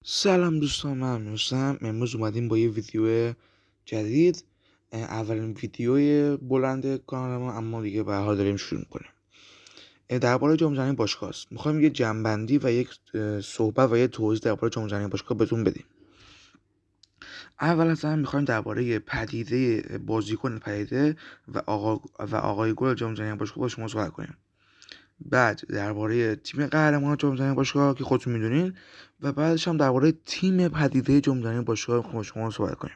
سلام دوستان، من میرسم. امروز اومدیم با یه ویدیو جدید. اولین ویدیوی بلند کانال ما، اما دیگه به هر حال داریم شروع میکنیم. درباره جام جهانی باشگاه است. میخوایم یه جنبندی و یک صحبت و یه توضیح درباره جام جهانی باشگاه بهتون بدیم. اول از همه میخوایم درباره پدیده بازیکن پدیده و آقای گل جام جهانی باشگاه با شما صحبت کنیم. بعد درباره تیم قهرمان جام جهانی باشگاه که خودتون میدونین، و بعدش هم درباره تیم پدیده جام جهانی باشگاه با شما صحبت کنیم.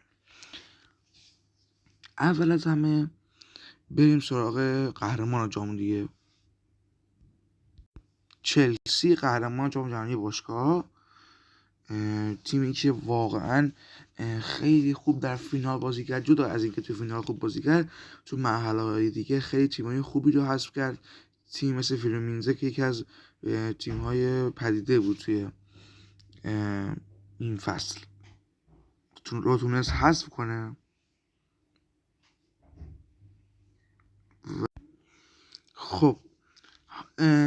اول از همه بریم سراغ قهرمان جام دیگه. چلسی قهرمان جام جهانی باشگاه، تیمی که واقعا خیلی خوب در فینال بازی کرد. جدا از اینکه تو فینال خوب بازی کرد، تو مرحله‌های دیگه خیلی تیم‌های خوبی رو حذف کرد. تیم مثل فلومینزه که یکی از تیم‌های پدیده بود توی این فصل، رو تونست حذف کنه. خب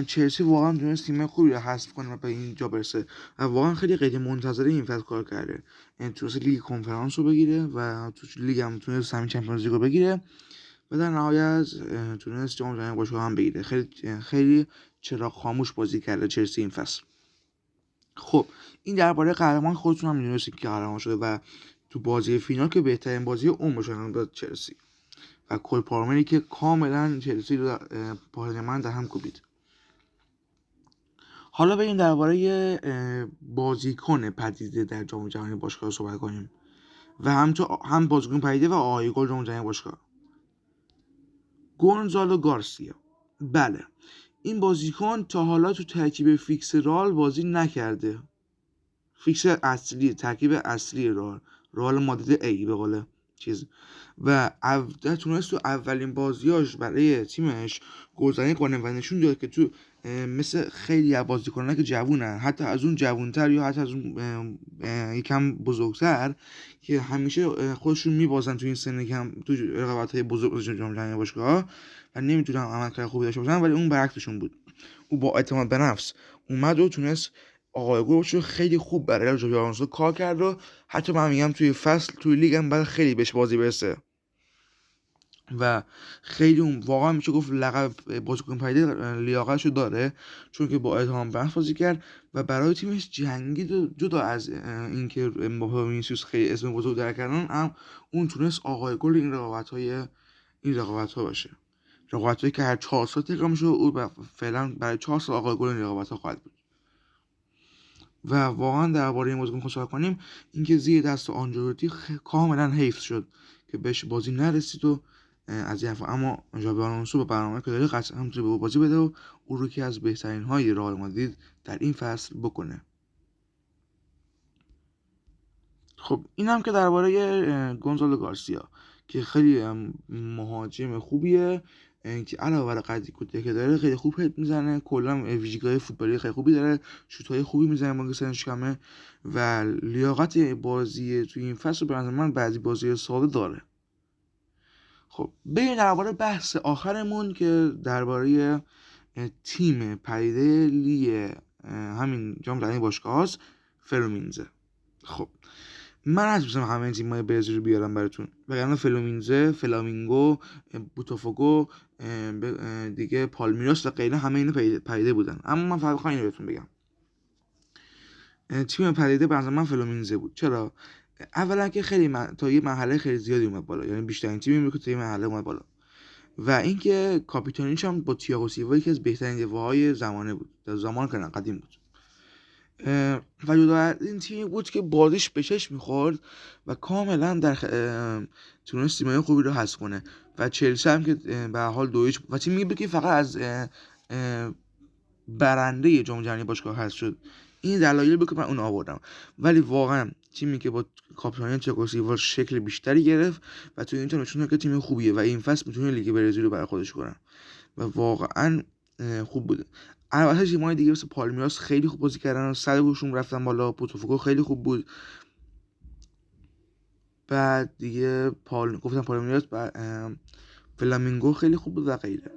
چلسی واقعا تونست تیم خوبی رو حذف کنه و به اینجا برسه و واقعا خیلی غیر منتظره این فصل کار کرده. تونست لیگ کنفرانس رو بگیره و تو لیگ هم تونست همین چمپیونز لیگ رو بگیره و در نهایت تونست جام جهانی باشگاه هم بگیره. خیلی چراغ خاموش بازی کرده چلسی این فصل. خب این درباره قهرمان. خودتون هم میدونستید که قهرمان شده و تو بازی فینال که بهترین بازی عمرش رو داد چلسی و کل پارمری که کاملا چلسی رو پارلمان در هم کوبید. حالا بریم درباره بازیکن پدیده در جام جهانی باشگاه صحبت کنیم و هم بازیکن پدیده و آقای گل جام جهانی باشگاه، گونزالو گارسیا. بله، این بازیکن تا حالا تو ترکیب فیکس رئال بازی نکرده. ترکیب اصلی رئال مادرید ای به قول چیز، و تونست تو اولین بازیاش برای تیمش گلزنی کنه و نشون داد که تو مثل خیلی از بازیکنان که جوونن، حتی از اون جوونتر یا حتی از اون یکم بزرگتر، که همیشه خودشون میبازن تو این سن کم تو رقابت‌های بزرگ جام جهانی باشگاه و نمیتونن عملکرد خوبی داشته باشن، ولی اون برعکسشون بود. او با اعتماد به نفس اومد و تونست آقای گل رو خیلی خوب برای ژابی آلونسو کار کرد و حتی من میگم توی فصل توی لیگ هم بعد خیلی بهش بازی برسه و خیلی اون واقعا میشه گفت لقب بازیکن پدیده لیاقتشو داره، چون که با اعتماد به نفس بازی کرد و برای تیمش جنگید. و جدا از اینکه امباپه و وینیسیوس خیلی اسم بزرگ در کردن، هم اون تونست آقای گل این رقابت‌ها باشه. رقابت‌هایی که هر 4 سال تکرار میشه، او فعلا برای 4 سال آقای گل این رقابت‌ها خواهد بود. و واقعا درباره این موضوع صحبت کنیم، اینکه زیر دست آنجلوتی کاملا حیف شد که بهش بازی نرسید و از این حرفا. اما ژابی آلونسو با برنامه که داره قطعا میتونه به بازی بده و او رو که از بهترین های رئال مادرید در این فصل بکنه. خب این هم که درباره گونزالو گارسیا که خیلی مهاجم خوبیه، که علاوه بر قدی کوته که داره خیلی خوب هد میزنه، کلا ویژگی‌های فوتبالی خیلی خوبی داره، شوت‌های خوبی میزنه با سنش کمه و لیاقت بازی توی این فصل به نظر من بعضی بازی ساده داره. خب بریم درباره بحث آخرمون که درباره تیم پدیده همین جام جهانی باشگاه‌هاست، فلومینزه. خب من نتونستم همه این تیم‌های برزیل رو بیارم براتون، وگرنه فلومینزه، فلامینگو، بوتافوگو، دیگه پالمیراس و غیره همه اینا پدیده بودن. اما من فقط اینو بهتون بگم، تیم پدیده به نظر من فلومینزه بود. چرا؟ اولا که خیلی تا یه مرحله خیلی زیادی اومد بالا، یعنی بیشترین تیمی بود که تا یه مرحله اومد بالا، و اینکه کاپیتانیش هم با تییاگو سیلوا یکی از بهترین دفاع‌های زمانه بود، در زمان که قدیم بود. و جدا از این تیمی بود که بازیش به چشم میخورد و کاملا در تونست تیمای خوبی رو حذف کنه. و چلسی هم که به حال دویچ و تیمی بود که فقط از برنده جام جهانی باشگاه حذف شد. این دلایلی بود که من اون آوردم، ولی واقعا تیمی که با کاپیتانی تییاگو سیلوا شکل بیشتری گرفت و تو این تا نشون داد که تیم خوبیه و این فصل میتونه لیگ برزیل رو برای خودش کنه و واقعا خوب بود. البته تیم‌های دیگه مثل پالمیراس خیلی خوب بازی کردن و صدشون رفتن بالا. بوتافوگو خیلی خوب بود. بعد دیگه پالمیراس، فلامینگو خیلی خوب بود و غیره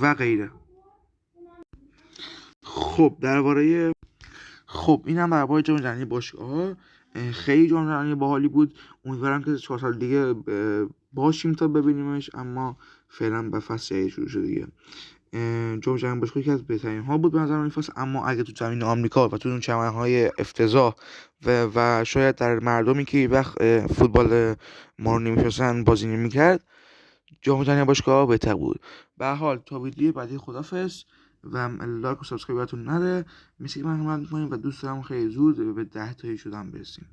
و غیره. خب خب اینم درباره جام جهانی باشگاه‌ها. خیلی جام جهانی باحالی بود. امیدوارم که 4 سال دیگه باشیم تا ببینیمش، اما فعلا به فصل جدید شروع شده دیگه. جام جهانی باشگاه یکی از بهترین ها بود به نظر من این فصل، اما اگه تو زمین آمریکا و تو اون چمن‌های افتضاح و شاید در مردمی که یه وقت فوتبال ما رو نمی‌شناسن بازی نمی‌کرد، جام جهانی باشگاه‌ها بهتر بود. به هر حال تا ویدیو بعدی خدافظ و لایک و سابسکرایب یادتون نره. مثل که من حمایت می‌کنیم و دوست دارم خیلی زود به 10 تایی شدن برسیم.